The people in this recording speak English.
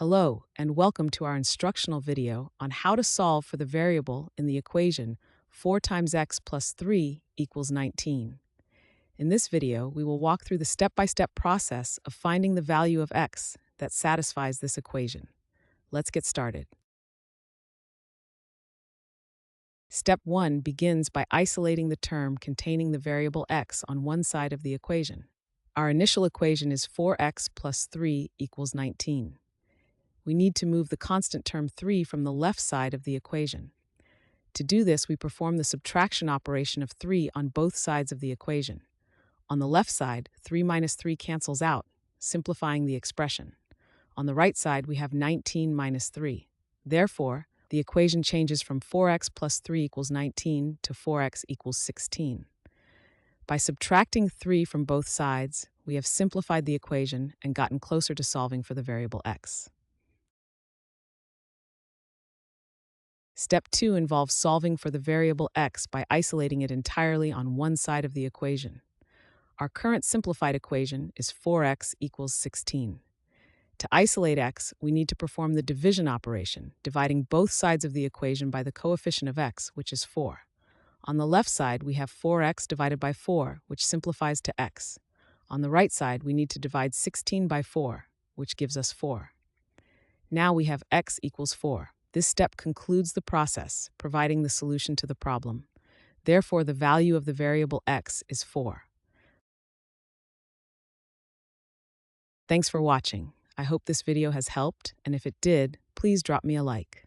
Hello, and welcome to our instructional video on how to solve for the variable in the equation 4 times x plus 3 equals 19. In this video, we will walk through the step-by-step process of finding the value of x that satisfies this equation. Let's get started. Step 1 begins by isolating the term containing the variable x on one side of the equation. Our initial equation is 4x plus 3 equals 19. We need to move the constant term 3 from the left side of the equation. To do this, we perform the subtraction operation of 3 on both sides of the equation. On the left side, 3 minus 3 cancels out, simplifying the expression. On the right side, we have 19 minus 3. Therefore, the equation changes from 4x plus 3 equals 19 to 4x equals 16. By subtracting 3 from both sides, we have simplified the equation and gotten closer to solving for the variable x. Step 2 involves solving for the variable x by isolating it entirely on one side of the equation. Our current simplified equation is 4x equals 16. To isolate x, we need to perform the division operation, dividing both sides of the equation by the coefficient of x, which is 4. On the left side, we have 4x divided by 4, which simplifies to x. On the right side, we need to divide 16 by 4, which gives us 4. Now we have x equals 4. This step concludes the process, providing the solution to the problem. Therefore, the value of the variable x is 4. Thanks for watching. I hope this video has helped, and if it did, please drop me a like.